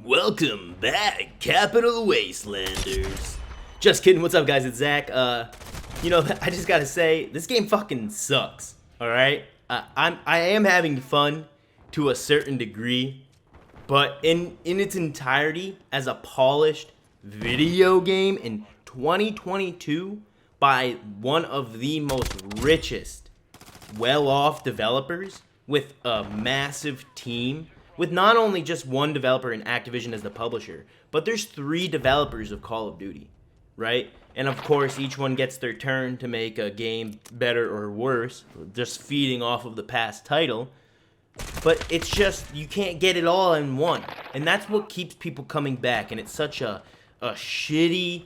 Welcome back, Capital Wastelanders. Just kidding, what's up guys, it's Zach. I just gotta say, this game fucking sucks, alright? I am having fun to a certain degree, but in its entirety, as a polished video game in 2022 by one of the most richest, well-off developers with a massive team, with not only just one developer in Activision as the publisher, but there's 3 developers of Call of Duty, right? And of course, each one gets their turn to make a game better or worse, just feeding off of the past title. But it's just, you can't get it all in one. And that's what keeps people coming back. And it's such a shitty,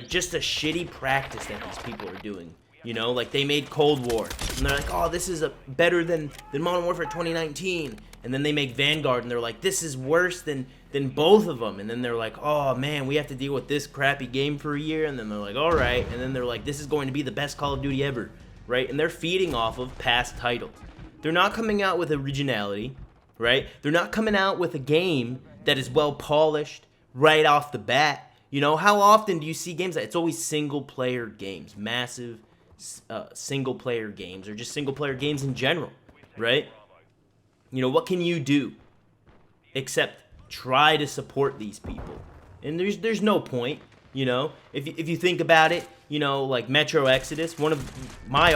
just a shitty practice that these people are doing. You know, like they made Cold War, and they're like, oh, this is better than Modern Warfare 2019. And then they make Vanguard, and they're like, this is worse than both of them. And then they're like, oh, man, we have to deal with this crappy game for a year. And then they're like, all right. And then they're like, this is going to be the best Call of Duty ever, right? And they're feeding off of past titles. They're not coming out with originality, right? They're not coming out with a game that is well polished right off the bat. You know, how often do you see games that it's always single-player games, massive single-player games, or just single-player games in general, right? You know, what can you do except try to support these people? And there's no point, you know? If you think about it, you know, like Metro Exodus, one of my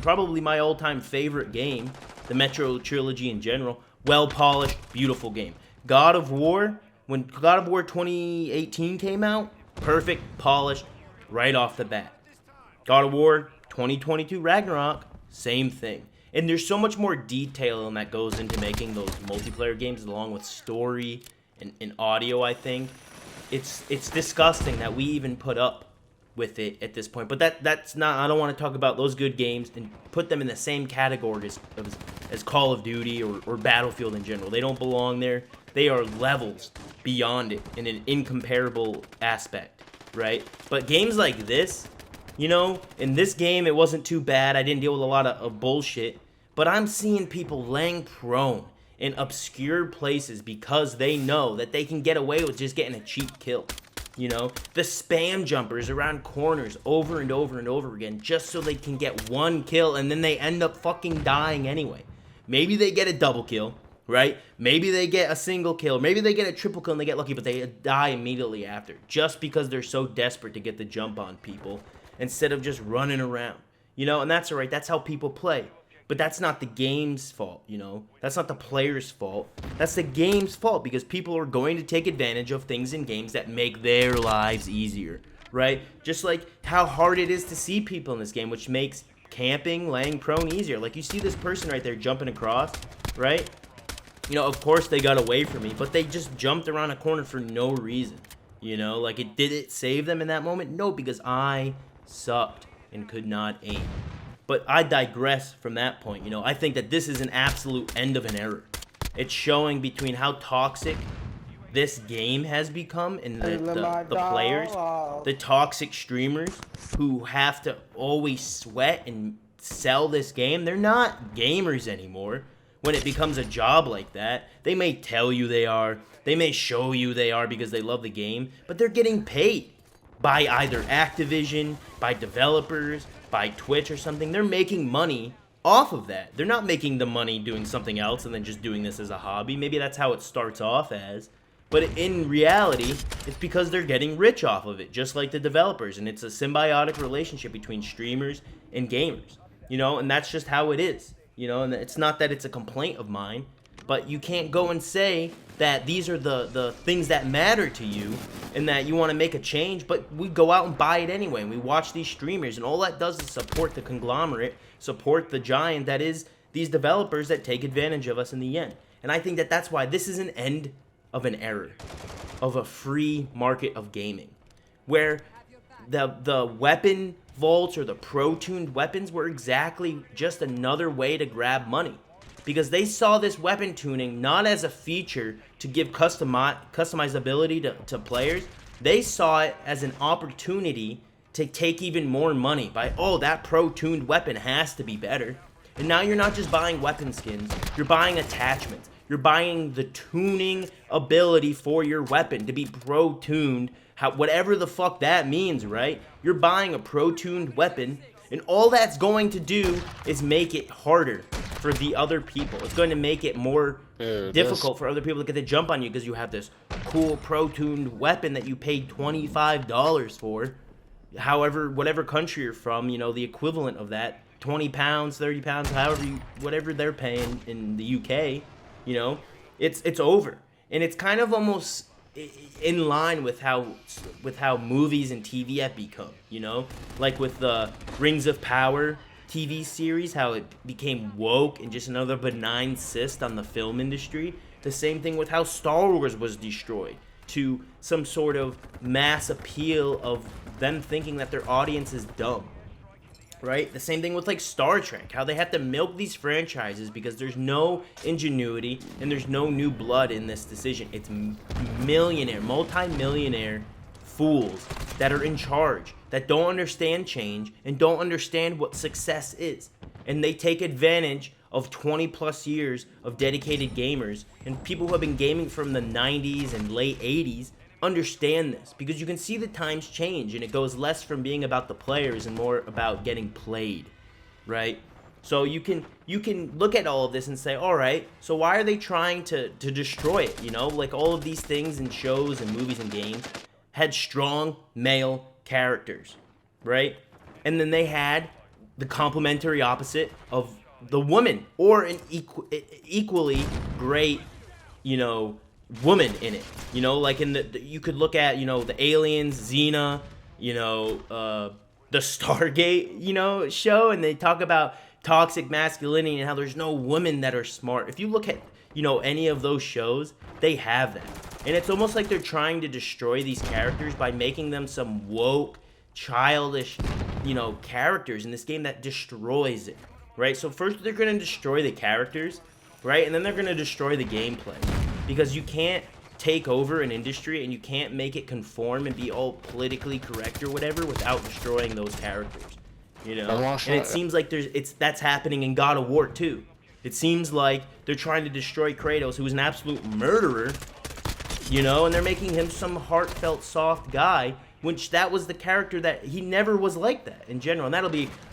probably my all-time favorite game, the Metro trilogy in general, well-polished, beautiful game. God of War, when God of War 2018 came out, perfect, polished, right off the bat. God of War 2022 Ragnarok, same thing. And there's so much more detail that goes into making those multiplayer games, along with story and audio, I think. It's disgusting that we even put up with it at this point. But that's not, I don't want to talk about those good games and put them in the same category as Call of Duty or Battlefield in general. They don't belong there. They are levels beyond it in an incomparable aspect, right? But games like this, you know, in this game, it wasn't too bad. I didn't deal with a lot of bullshit. But I'm seeing people laying prone in obscure places because they know that they can get away with just getting a cheap kill. You know, the spam jumpers around corners over and over and over again just so they can get one kill, and then they end up fucking dying anyway. Maybe they get a double kill, right? Maybe they get a single kill. Maybe they get a triple kill and they get lucky, but they die immediately after just because they're so desperate to get the jump on people, instead of just running around, you know. And that's all right, that's how people play, but that's not the game's fault, you know. That's not the player's fault, that's the game's fault, because people are going to take advantage of things in games that make their lives easier, right? Just like how hard it is to see people in this game, which makes camping, laying prone easier. Like, you see this person right there jumping across, right? You know, of course they got away from me, but they just jumped around a corner for no reason, you know. Like, did it save them in that moment? No, because I sucked and could not aim. But I digress from that point. You know, I think that this is an absolute end of an era. It's showing between how toxic this game has become, and the players, the toxic streamers who have to always sweat and sell this game. They're not gamers anymore. When it becomes a job like that, they may tell you they are, they may show you they are because they love the game, but they're getting paid by either Activision, by developers, by Twitch or something. They're making money off of that. They're not making the money doing something else and then just doing this as a hobby. Maybe that's how it starts off as, but in reality, it's because they're getting rich off of it, just like the developers. And it's a symbiotic relationship between streamers and gamers, you know, and that's just how it is, you know. And it's not that it's a complaint of mine, but you can't go and say that these are the things that matter to you and that you want to make a change, but we go out and buy it anyway, and we watch these streamers, and all that does is support the conglomerate, support the giant that is these developers that take advantage of us in the end. And I think that that's why this is an end of an era of a free market of gaming, where the weapon vaults or the pro-tuned weapons were exactly just another way to grab money. Because they saw this weapon tuning not as a feature to give customizability to players. They saw it as an opportunity to take even more money by, oh, that pro-tuned weapon has to be better. And now you're not just buying weapon skins, you're buying attachments. You're buying the tuning ability for your weapon to be pro-tuned, whatever the fuck that means, right? You're buying a pro-tuned weapon, and all that's going to do is make it harder for the other people. It's going to make it more difficult for other people to get the jump on you because you have this cool pro-tuned weapon that you paid $25 for. However, whatever country you're from, you know, the equivalent of that, 20 pounds, 30 pounds, whatever they're paying in the UK, you know, it's over. And it's kind of almost in line with how movies and TV have become, you know, like with the Rings of Power TV series, how it became woke and just another benign cyst on the film industry. The same thing with how Star Wars was destroyed to some sort of mass appeal of them thinking that their audience is dumb, right? The same thing with like Star Trek, how they have to milk these franchises because there's no ingenuity and there's no new blood in this decision. It's multi-millionaire fools that are in charge, that don't understand change and don't understand what success is. And they take advantage of 20 plus years of dedicated gamers, and people who have been gaming from the 90s and late 80s understand this, because you can see the times change and it goes less from being about the players and more about getting played, right? So you can look at all of this and say, all right, so why are they trying to destroy it? You know, like all of these things in shows and movies and games had strong male characters, right? And then they had the complementary opposite of the woman, or an equally great, you know, woman in it. You know, like in you could look at, you know, the Aliens, Xena, you know, the Stargate, you know, show, and they talk about toxic masculinity and how there's no women that are smart. If you look at, you know, any of those shows, they have that. And it's almost like they're trying to destroy these characters by making them some woke, childish, you know, characters in this game that destroys it, right? So first they're going to destroy the characters, right? And then they're going to destroy the gameplay, because you can't take over an industry and you can't make it conform and be all politically correct or whatever without destroying those characters, you know? And it seems like that's happening in God of War 2. It seems like they're trying to destroy Kratos, who is an absolute murderer, you know, and they're making him some heartfelt, soft guy, which that was the character that he never was like that in general. And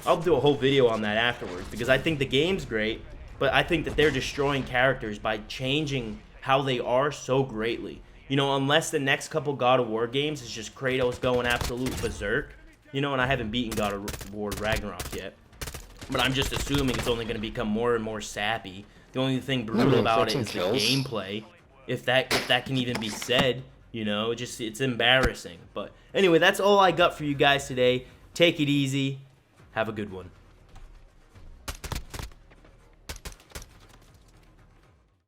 I'll do a whole video on that afterwards, because I think the game's great, but I think that they're destroying characters by changing how they are so greatly. You know, unless the next couple God of War games is just Kratos going absolute berserk, you know, and I haven't beaten God of War Ragnarok yet, but I'm just assuming it's only going to become more and more sappy. The only thing brutal about it is the gameplay, if that can even be said. You know, it's embarrassing. But anyway, that's all I got for you guys today. Take it easy. Have a good one.